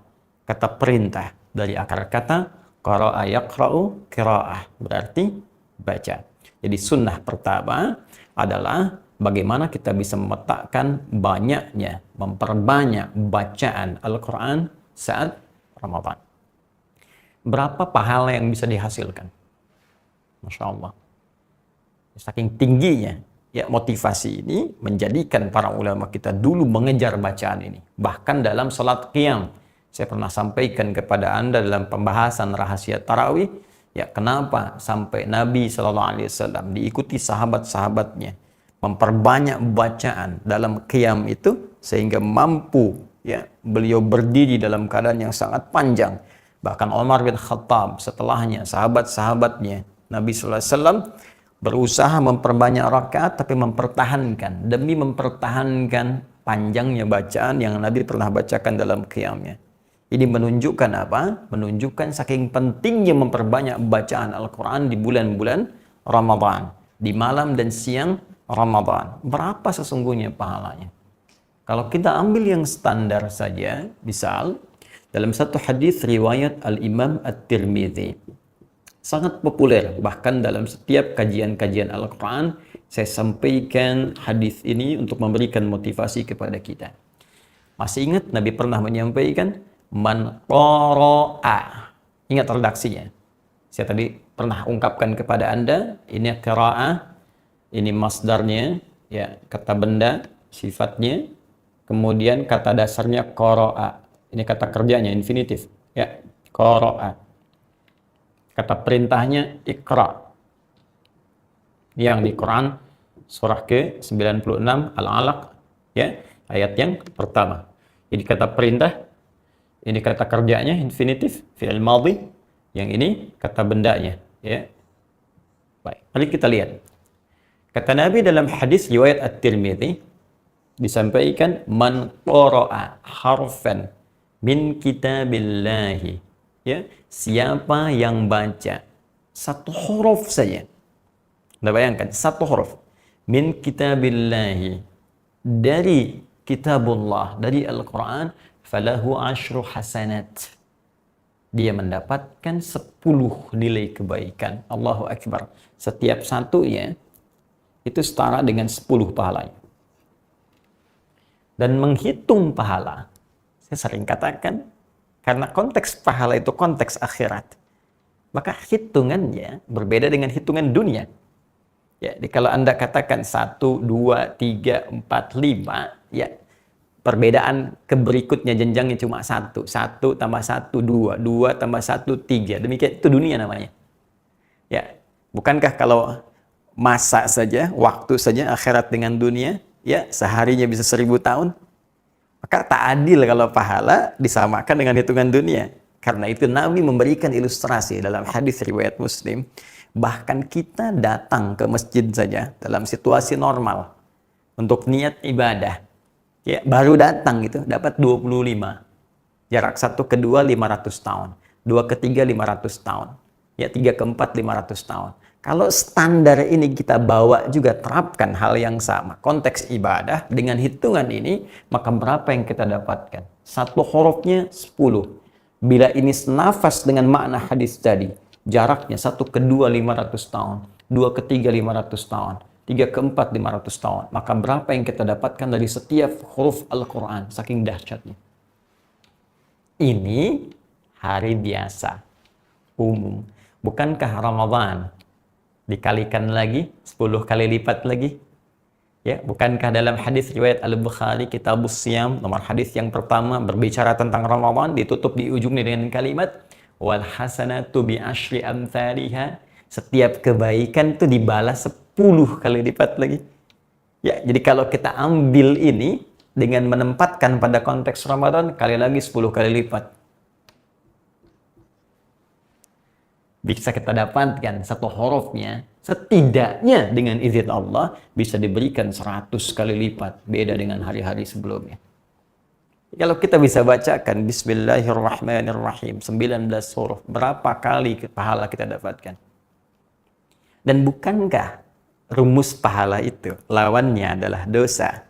kata perintah dari akar kata qara'a yaqra'u qiraah, berarti baca. Jadi sunnah pertama adalah bagaimana kita bisa memetakan banyaknya, memperbanyak bacaan Al-Quran saat Ramadan. Berapa pahala yang bisa dihasilkan? Masya Allah. Saking tingginya ya motivasi ini menjadikan para ulama kita dulu mengejar bacaan ini. Bahkan dalam salat qiyam, saya pernah sampaikan kepada Anda dalam pembahasan rahasia tarawih, ya kenapa sampai Nabi SAW diikuti sahabat-sahabatnya memperbanyak bacaan dalam qiyam itu sehingga mampu ya beliau berdiri dalam keadaan yang sangat panjang. Bahkan Umar bin Khattab setelahnya, sahabat-sahabatnya, Nabi SAW berusaha memperbanyak rakaat tapi mempertahankan, demi mempertahankan panjangnya bacaan yang Nabi pernah bacakan dalam qiyamnya. Ini menunjukkan apa? Menunjukkan saking pentingnya memperbanyak bacaan Al-Quran di bulan-bulan Ramadan. Di malam dan siang Ramadan. Berapa sesungguhnya pahalanya? Kalau kita ambil yang standar saja, misal dalam satu hadis riwayat Al-Imam At-Tirmidzi, sangat populer, bahkan dalam setiap kajian-kajian Al-Quran saya sampaikan hadis ini untuk memberikan motivasi kepada kita. Masih ingat Nabi pernah menyampaikan man qara'a. Ingat redaksinya. Saya tadi pernah ungkapkan kepada Anda, ini qira'ah, ini masdarnya, ya, kata benda, sifatnya, kemudian kata dasarnya qara'a. Ini kata kerjanya, infinitif, ya, qara'a. Kata perintahnya Iqra. Yang di Quran surah ke-96 Al-Alaq, ya, ayat yang pertama. Jadi kata perintah, ini kata kerjanya infinitif, fi'il madhi, yang ini kata bendanya, ya. Baik, mari kita lihat. Kata Nabi dalam hadis riwayat At-Tirmidzi disampaikan man qara'a harfan min kitabillahi, ya, siapa yang baca satu huruf saja. Anda bayangkan, satu huruf min kitabillahi, dari kitabullah, dari Al-Quran, falahu asyru hasanat, dia mendapatkan 10 nilai kebaikan. Allahu Akbar. Setiap satunya itu setara dengan 10 pahalanya. Dan menghitung pahala, saya sering katakan, karena konteks pahala itu konteks akhirat, maka hitungannya berbeda dengan hitungan dunia. Ya, jadi kalau Anda katakan 1, 2, 3, 4, 5, ya, perbedaan ke berikutnya jenjangnya cuma 1. 1 tambah 1, 2. 2 tambah 1, 3. Demikian, itu dunia namanya. Ya, bukankah kalau masa saja, waktu saja akhirat dengan dunia, ya, seharinya bisa 1000 tahun? Maka tak adil kalau pahala disamakan dengan hitungan dunia. Karena itu Nabi memberikan ilustrasi dalam hadis riwayat Muslim. Bahkan kita datang ke masjid saja dalam situasi normal untuk niat ibadah, ya, baru datang itu dapat 25. Jarak 1 ke 2 500 tahun, 2 ke 3 500 tahun, ya, 3 ke 4 500 tahun. Kalau standar ini kita bawa juga, terapkan hal yang sama, konteks ibadah dengan hitungan ini, maka berapa yang kita dapatkan? Satu hurufnya 10. Bila ini senafas dengan makna hadis tadi, jaraknya 1 ke 2 500 tahun, 2 ke 3 500 tahun, 3 ke 4 500 tahun. Maka berapa yang kita dapatkan dari setiap huruf Al-Quran, saking dahsyatnya. Ini hari biasa, umum. Bukankah Ramadan dikalikan lagi, 10 kali lipat lagi? Ya, bukankah dalam hadis riwayat Al-Bukhari Kitabus Siyam, nomor hadis yang pertama berbicara tentang Ramadan, ditutup di ujungnya dengan kalimat wal hasanatu bi asyri amthaliha, setiap kebaikan itu dibalas 10 kali lipat lagi. Ya, jadi kalau kita ambil ini dengan menempatkan pada konteks Ramadan, kali lagi 10 kali lipat. Bisa kita dapatkan satu hurufnya setidaknya dengan izin Allah bisa diberikan 100 kali lipat, beda dengan hari-hari sebelumnya. Kalau kita bisa bacakan Bismillahirrahmanirrahim 19 huruf, berapa kali pahala kita dapatkan? Dan bukankah rumus pahala itu lawannya adalah dosa?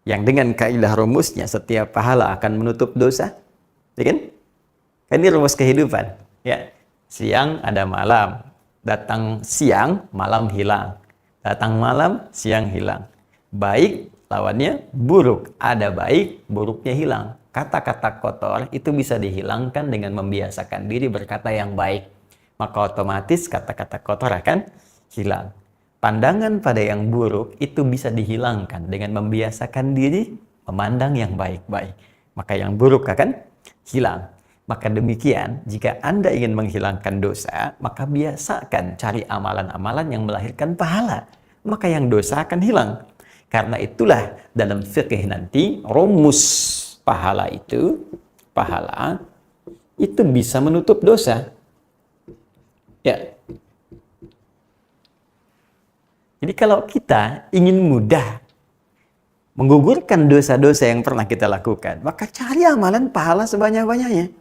Yang dengan kaidah rumusnya setiap pahala akan menutup dosa, ya kan? Ini rumus kehidupan, ya. Siang ada malam, datang siang, malam hilang. Datang malam, siang hilang. Baik, lawannya buruk. Ada baik, buruknya hilang. Kata-kata kotor itu bisa dihilangkan dengan membiasakan diri berkata yang baik. Maka otomatis kata-kata kotor akan hilang. Pandangan pada yang buruk itu bisa dihilangkan dengan membiasakan diri memandang yang baik-baik. Maka yang buruk akan hilang. Maka demikian, jika Anda ingin menghilangkan dosa, maka biasakan cari amalan-amalan yang melahirkan pahala. Maka yang dosa akan hilang. Karena itulah dalam fikih nanti, rumus pahala itu bisa menutup dosa. Ya. Jadi kalau kita ingin mudah menggugurkan dosa-dosa yang pernah kita lakukan, maka cari amalan pahala sebanyak-banyaknya.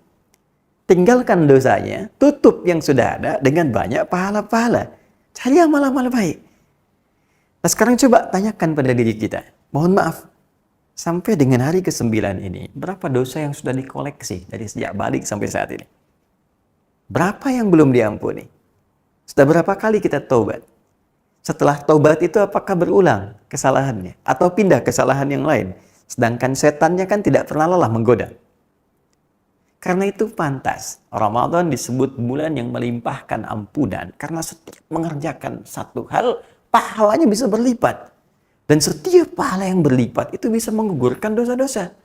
Tinggalkan dosanya, tutup yang sudah ada dengan banyak pahala-pahala. Cari amal-amal baik. Nah sekarang coba tanyakan pada diri kita. Mohon maaf, sampai dengan hari ke-9 ini, berapa dosa yang sudah dikoleksi dari sejak balik sampai saat ini? Berapa yang belum diampuni? Sudah berapa kali kita taubat? Setelah taubat itu apakah berulang kesalahannya? Atau pindah kesalahan yang lain? Sedangkan setannya kan tidak pernah lelah menggoda. Karena itu pantas Ramadan disebut bulan yang melimpahkan ampunan. Karena setiap mengerjakan satu hal, pahalanya bisa berlipat. Dan setiap pahala yang berlipat itu bisa menggugurkan dosa-dosa.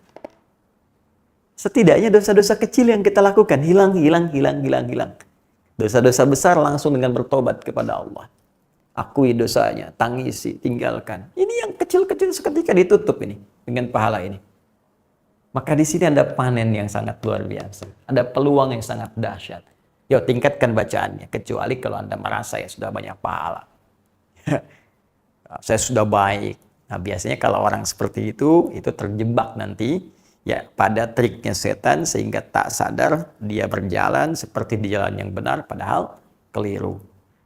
Setidaknya dosa-dosa kecil yang kita lakukan hilang. Dosa-dosa besar langsung dengan bertobat kepada Allah. Akui dosanya, tangisi, tinggalkan. Ini yang kecil-kecil seketika ditutup ini dengan pahala ini. Maka di sini ada panen yang sangat luar biasa. Ada peluang yang sangat dahsyat. Yo, tingkatkan bacaannya. Kecuali kalau Anda merasa ya sudah banyak pahala. Saya sudah baik. Nah, biasanya kalau orang seperti itu terjebak nanti ya pada triknya setan sehingga tak sadar dia berjalan seperti di jalan yang benar padahal keliru.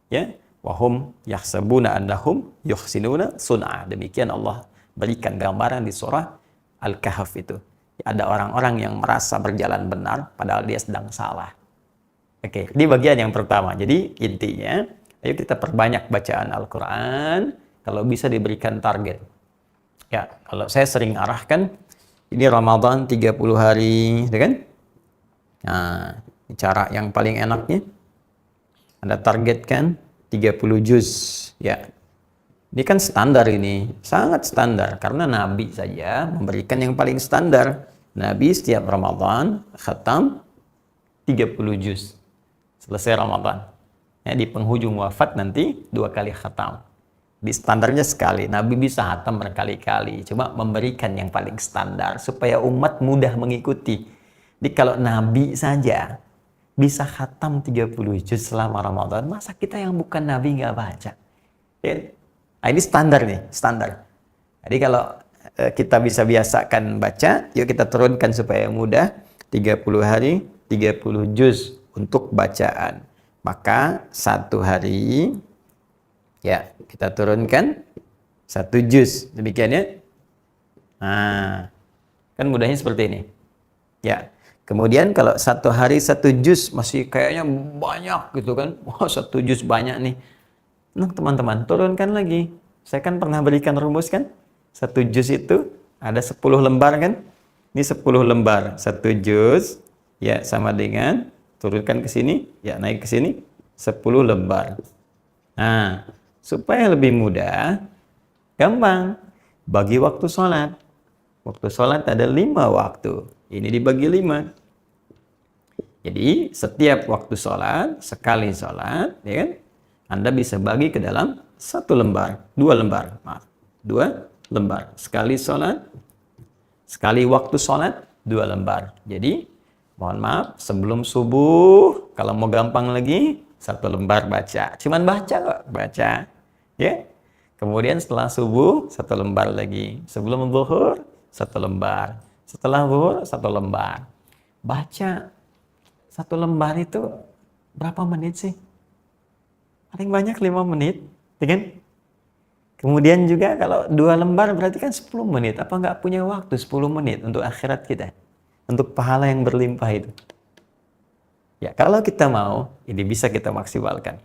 Ya, wahum yahsabuna annahum yuhsinuna sun'a. Demikian Allah berikan gambaran di surah Al-Kahf itu. Ada orang-orang yang merasa berjalan benar padahal dia sedang salah. Oke, ini bagian yang pertama. Jadi intinya, ayo kita perbanyak bacaan Al-Quran. Kalau bisa diberikan target. Ya, kalau saya sering arahkan, ini Ramadan 30 hari, ya kan? Nah, cara yang paling enaknya, Anda targetkan 30 juz. Ya, ini kan standar ini, sangat standar. Karena Nabi saja memberikan yang paling standar. Nabi setiap Ramadan khatam 30 juz. Selesai Ramadan. Ya, di penghujung wafat nanti 2 kali khatam. Di standarnya sekali, Nabi bisa khatam berkali-kali. Cuma memberikan yang paling standar supaya umat mudah mengikuti. Jadi kalau Nabi saja bisa khatam 30 juz selama Ramadan, masa kita yang bukan Nabi nggak baca? Ya. Nah, ini standar nih, standar. Jadi kalau kita bisa biasakan baca, yuk kita turunkan supaya mudah. 30 hari, 30 juz untuk bacaan. Maka satu hari, ya kita turunkan 1 juz. Demikian ya. Nah, kan mudahnya seperti ini. Ya. Kemudian kalau satu hari 1 juz masih kayaknya banyak gitu kan. Wah, 1 juz banyak nih. Nah, teman-teman, turunkan lagi. Saya kan pernah berikan rumus kan. 1 juz itu ada 10 lembar kan. Ini 10 lembar. 1 juz ya sama dengan turunkan ke sini, ya naik ke sini 10 lembar. Nah, supaya lebih mudah, gampang. Bagi waktu sholat. Waktu sholat ada 5 waktu. Ini dibagi 5. Jadi, setiap waktu sholat, sekali sholat, ya kan? Anda bisa bagi ke dalam 1 lembar, 2 lembar. Maaf, 2 lembar. Sekali sholat, sekali waktu sholat, 2 lembar. Jadi, mohon maaf, sebelum subuh, kalau mau gampang lagi, 1 lembar baca. Cuman baca kok, baca. Ya. Kemudian setelah subuh, 1 lembar lagi. Sebelum zuhur, 1 lembar. Setelah zuhur, 1 lembar. Baca 1 lembar itu berapa menit sih? Paling banyak 5 menit, ya kan? Kemudian juga kalau 2 lembar berarti kan 10 menit. Apa nggak punya waktu 10 menit untuk akhirat kita? Untuk pahala yang berlimpah itu. Ya, kalau kita mau, ini bisa kita maksimalkan.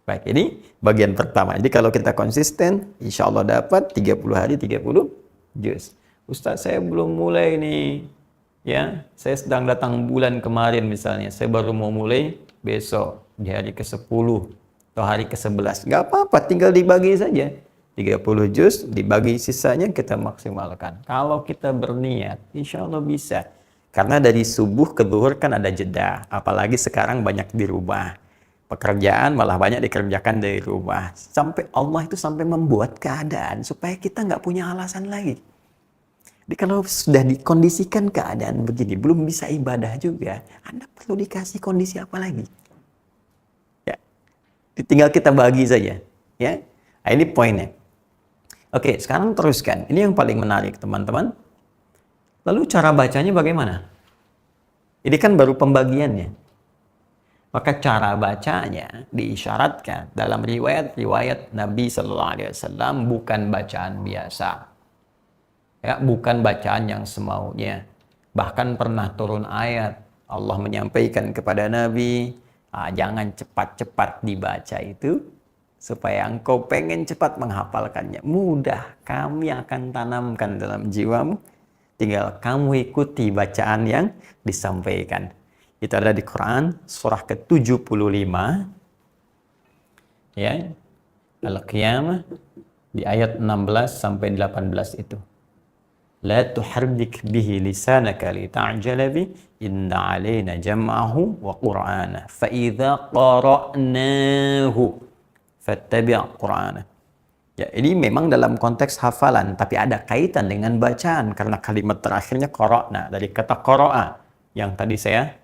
Baik, ini bagian pertama. Jadi kalau kita konsisten, insya Allah dapat 30 hari 30 juz. Ustaz, saya belum mulai nih. Ya, saya sedang datang bulan kemarin misalnya. Saya baru mau mulai besok di hari ke-10 atau hari ke-11. Nggak apa-apa, tinggal dibagi saja. 30 juz, dibagi sisanya kita maksimalkan. Kalau kita berniat, insya Allah bisa. Karena dari subuh ke zuhur kan ada jeda. Apalagi sekarang banyak di rumah. Pekerjaan malah banyak dikerjakan dari rumah. Sampai Allah itu sampai membuat keadaan supaya kita nggak punya alasan lagi. Jadi kalau sudah dikondisikan keadaan begini, belum bisa ibadah juga, Anda perlu dikasih kondisi apa lagi? Ya, tinggal kita bagi saja. Ya, nah, ini poinnya. Oke, sekarang teruskan. Ini yang paling menarik, teman-teman. Lalu cara bacanya bagaimana? Ini kan baru pembagiannya. Maka cara bacanya diisyaratkan dalam riwayat-riwayat Nabi Sallallahu Alaihi Wasallam bukan bacaan biasa, ya, bukan bacaan yang semaunya. Bahkan pernah turun ayat Allah menyampaikan kepada Nabi, jangan cepat-cepat dibaca itu, supaya engkau pengen cepat menghafalkannya. Mudah, kami akan tanamkan dalam jiwamu. Tinggal kamu ikuti bacaan yang disampaikan. Itu ada di Quran surah ke-75, ya, Al-Qiyamah, di ayat 16 sampai 18 itu. La tuharrik bihi lisanaka lita'jala bi inna 'alaina jam'ahu wa qur'ana fa idza qara'nahu fattabi' qur'ana. Ya, ini memang dalam konteks hafalan, tapi ada kaitan dengan bacaan karena kalimat terakhirnya qara'na, dari kata qara'a yang tadi saya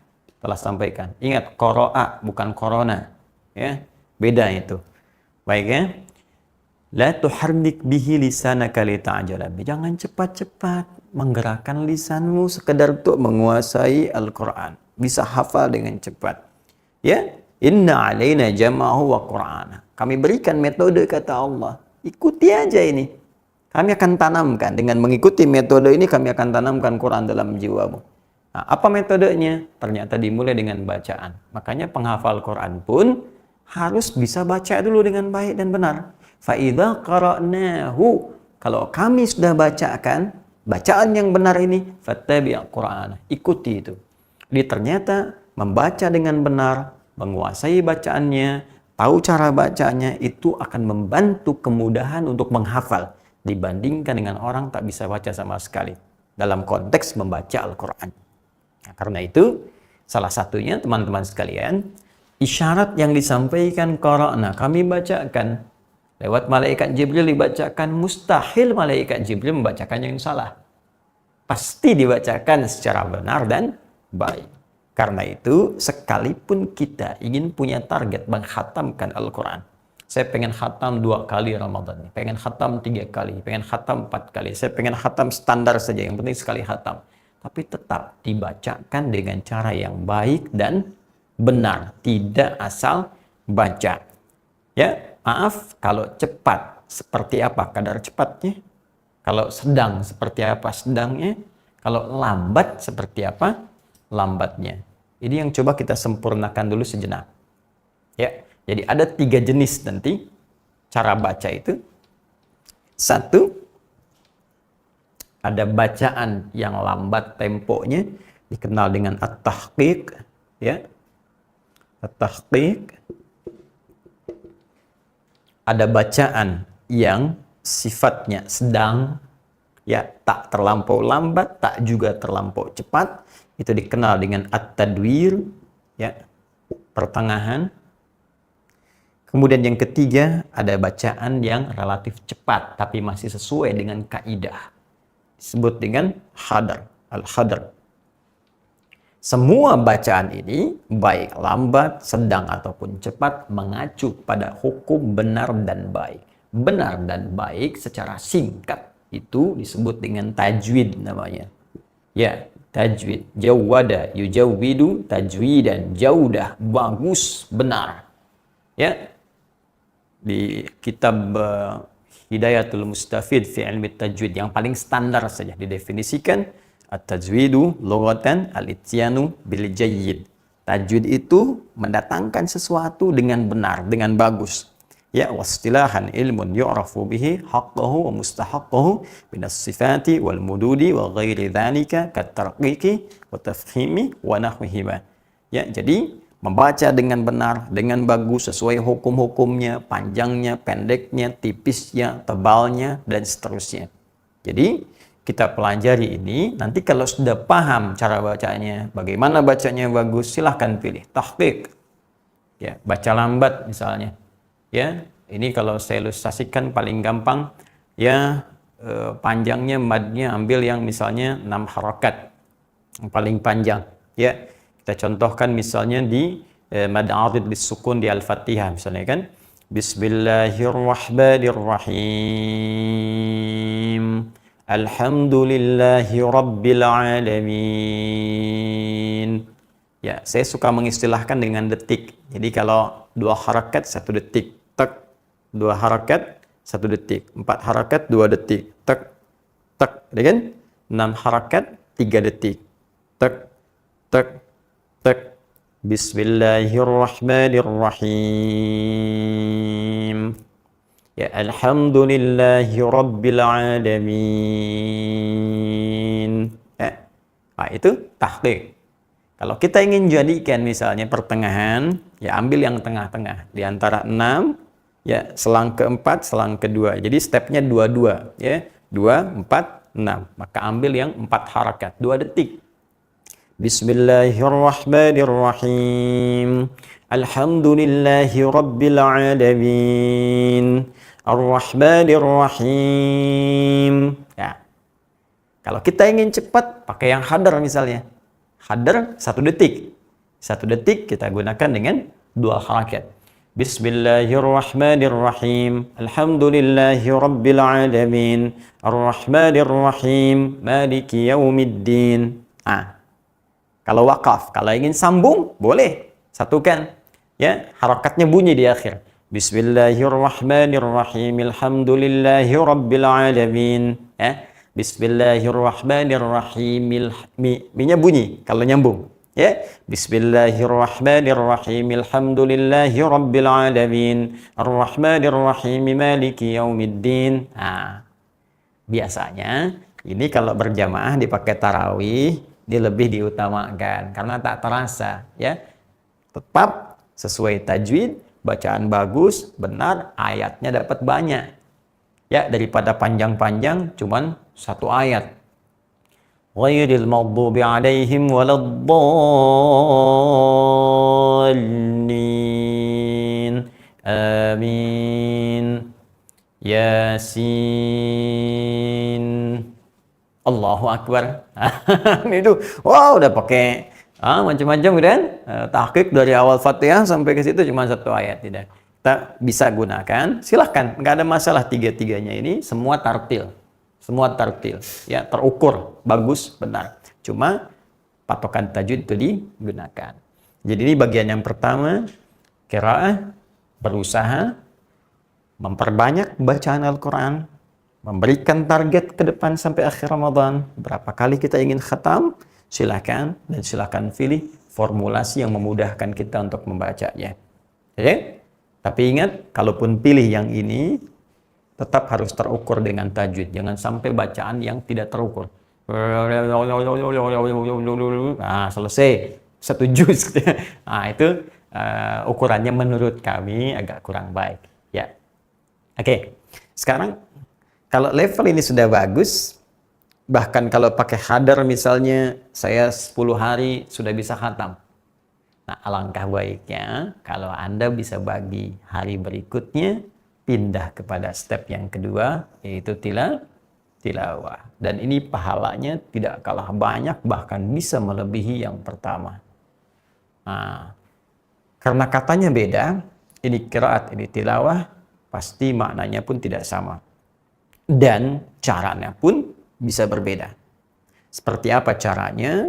telah sampaikan. Ingat, qara'a bukan corona, ya. Beda itu. Baik, ya. La tuharrik bihi lisanaka lita'jala bi. Jangan cepat-cepat menggerakkan lisanmu sekedar untuk menguasai Al-Qur'an. Bisa hafal dengan cepat. Ya, inna 'alaina jam'ahu wa qur'ana. Kami berikan metode, kata Allah. Ikuti aja ini. Kami akan tanamkan, dengan mengikuti metode ini kami akan tanamkan Quran dalam jiwamu. Nah, apa metodenya? Ternyata dimulai dengan bacaan. Makanya penghafal Quran pun harus bisa baca dulu dengan baik dan benar. Fa idza qara'nahu, kalau kami sudah bacakan bacaan yang benar ini, fattabi' Qur'ana, ikuti itu. Jadi ternyata membaca dengan benar, menguasai bacaannya, tahu cara bacanya, itu akan membantu kemudahan untuk menghafal dibandingkan dengan orang tak bisa baca sama sekali dalam konteks membaca Al-Qur'an. Nah, karena itu salah satunya teman-teman sekalian, isyarat yang disampaikan qara'na, kami bacakan, lewat malaikat Jibril dibacakan, mustahil malaikat Jibril membacakan yang salah. Pasti dibacakan secara benar dan baik. Karena itu, sekalipun kita ingin punya target menghatamkan Al-Quran. Saya pengen khatam 2 kali Ramadan, pengen khatam 3 kali, pengen khatam 4 kali, saya pengen khatam standar saja, yang penting sekali khatam. Tapi tetap dibacakan dengan cara yang baik dan benar, tidak asal baca. Ya, maaf kalau cepat seperti apa kadar cepatnya, kalau sedang seperti apa sedangnya, kalau lambat seperti apa lambatnya. Ini yang coba kita sempurnakan dulu sejenak. Ya, jadi ada 3 jenis nanti cara baca itu. 1, ada bacaan yang lambat temponya, dikenal dengan at-tahqiq, ya. At-tahqiq. Ada bacaan yang sifatnya sedang, ya, tak terlampau lambat, tak juga terlampau cepat. Itu dikenal dengan at-tadwir, ya, pertengahan. Kemudian yang ketiga, ada bacaan yang relatif cepat, tapi masih sesuai dengan kaidah. Disebut dengan hadar, al-hadar. Semua bacaan ini, baik lambat, sedang, ataupun cepat, mengacu pada hukum benar dan baik. Benar dan baik secara singkat itu disebut dengan tajwid namanya. Ya, tajwid. Jawwada, yujawwidu, tajwidan, jaudah, bagus, benar. Ya, di kitab Hidayatul Mustafid fi ilmi tajwid yang paling standar saja didefinisikan, at-tajwidu lughatan al-ityanu bil jayyid. Tajwid itu mendatangkan sesuatu dengan benar, dengan bagus. Ya, wastilahan ilmun yu'rafu bihi haqqahu wa mustahaqqahu min as-sifati wal mududi wa ghairi dzalika kat tarqiqi wa tafhimi wa nahwihi. Ya, jadi membaca dengan benar, dengan bagus, sesuai hukum-hukumnya, panjangnya, pendeknya, tipisnya, tebalnya, dan seterusnya. Jadi, kita pelajari ini, nanti kalau sudah paham cara bacanya, bagaimana bacanya bagus, silahkan pilih tahqiq. Ya, baca lambat misalnya. Ya, ini kalau saya ilustrasikan paling gampang, ya, panjangnya madnya ambil yang misalnya 6 harakat. Yang paling panjang, ya. Kita contohkan misalnya di mad arid bis sukun di Al-Fatihah misalnya kan. Bismillahirrahmanirrahim. Alhamdulillahi rabbil alamin. Ya, saya suka mengistilahkan dengan detik. Jadi kalau 2 harakat 1 detik, tek. 2 harakat 1 detik, 4 harakat 2 detik, tek, tek, ya kan? 6 harakat 3 detik, tek, tek, tek. Bismillahirrahmanirrahim. Ya, alhamdulillahi rabbil alamin. Ya. Nah, itu tahqiq. Kalau kita ingin jadikan misalnya pertengahan, ya ambil yang tengah-tengah. Di antara 6, ya selang ke-4, selang ke-2. Jadi stepnya 2-2. Ya. 2, 4, 6. Maka ambil yang 4 harakat. 2 detik. Bismillahirrahmanirrahim. Alhamdulillahi rabbil alamin. Ar-Rahmanir-Rahim. Ya. Kalau kita ingin cepat, pakai yang hadar misalnya. Hadar 1 detik. 1 detik kita gunakan dengan 2 harakat. Bismillahirrahmanirrahim. Alhamdulillahi rabbil alamin. Ar-Rahmanir-Rahim. Maliki yaumiddin. Kalau wakaf, kalau ingin sambung, boleh. Satukan. Ya, harakatnya bunyi di akhir. Bismillahirrahmanirrahim. Alhamdulillahi rabbil alamin. Ya. Bismillahirrahmanirrahim. Mi-nya bunyi kalau nyambung. Ya. Bismillahirrahmanirrahim. Alhamdulillahi rabbil alamin. Ar-Rahmanirrahim. Maliki yaumiddin. Biasanya ini kalau berjamaah dipakai tarawih, dia lebih diutamakan karena tak terasa, ya. Tetap sesuai tajwid, bacaan bagus, benar, ayatnya dapat banyak. Ya, daripada panjang-panjang cuman 1 ayat. Ghairil maghdubi 'alaihim waladdallin. Amin. Yasin. Allahu Akbar. Itu, wow, udah pakai macam-macam kan? Tahqiq dari awal Fatihah sampai ke situ cuma 1 ayat, tidak. Kita bisa gunakan, silahkan, nggak ada masalah. 3-tiganya ini semua tartil, ya, terukur, bagus, benar. Cuma patokan tajwid itu digunakan. Jadi ini bagian yang pertama, qiraah, berusaha memperbanyak bacaan Al-Quran, memberikan target ke depan sampai akhir Ramadan. Berapa kali kita ingin khatam, silakan, dan silakan pilih formulasi yang memudahkan kita untuk membacanya. Oke? Tapi ingat, kalaupun pilih yang ini, tetap harus terukur dengan tajwid. Jangan sampai bacaan yang tidak terukur. Selesai. 1 juz. Itu ukurannya menurut kami agak kurang baik. Ya. Oke. Sekarang, kalau level ini sudah bagus, bahkan kalau pakai hadar misalnya, saya 10 hari sudah bisa khatam. Nah, alangkah baiknya kalau Anda bisa bagi hari berikutnya, pindah kepada step yang kedua, yaitu tilawah. Dan ini pahalanya tidak kalah banyak, bahkan bisa melebihi yang pertama. Karena katanya beda, ini qiraat, ini tilawah, pasti maknanya pun tidak sama. Dan caranya pun bisa berbeda. Seperti apa caranya,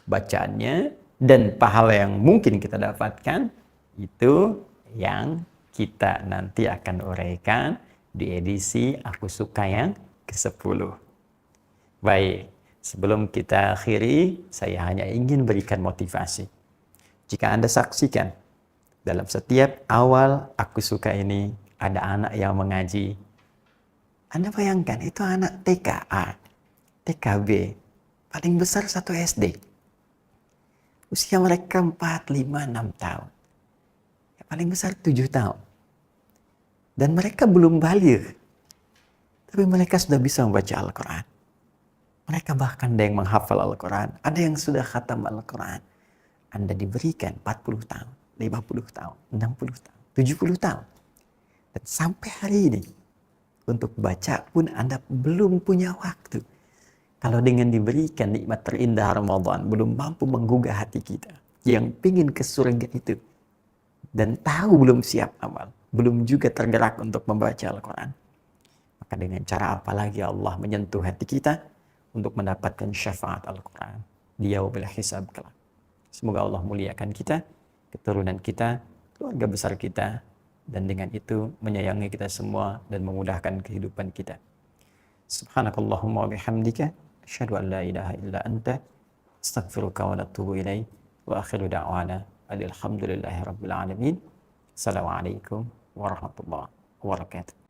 bacaannya, dan pahala yang mungkin kita dapatkan, itu yang kita nanti akan uraikan di edisi Aku Suka yang ke-10. Baik, sebelum kita akhiri, saya hanya ingin berikan motivasi. Jika Anda saksikan, dalam setiap awal Aku Suka ini, ada anak yang mengaji. Anda bayangkan, itu anak TKA, TKB, paling besar 1 SD. Usia mereka 4, 5, 6 tahun. Ya, paling besar 7 tahun. Dan mereka belum baligh. Tapi mereka sudah bisa membaca Al-Quran. Mereka bahkan ada yang menghafal Al-Quran. Ada yang sudah khatam Al-Quran. Anda diberikan 40 tahun, 50 tahun, 60 tahun, 70 tahun. Dan sampai hari ini, untuk baca pun Anda belum punya waktu. Kalau dengan diberikan nikmat terindah Ramadan, belum mampu menggugah hati kita yang pingin ke surga itu, dan tahu belum siap amal, belum juga tergerak untuk membaca Al-Quran, maka dengan cara apa lagi Allah menyentuh hati kita untuk mendapatkan syafaat Al-Quran di yaumil hisab kelak. Semoga Allah muliakan kita, keturunan kita, keluarga besar kita, dan dengan itu menyayangi kita semua dan memudahkan kehidupan kita. Subhanakallahumma wa bihamdika asyhadu an la ilaha illa anta astaghfiruka wa atubu ilaik wa akhiru da'wana alhamdulillahi rabbil alamin. Assalamualaikum warahmatullahi wabarakatuh.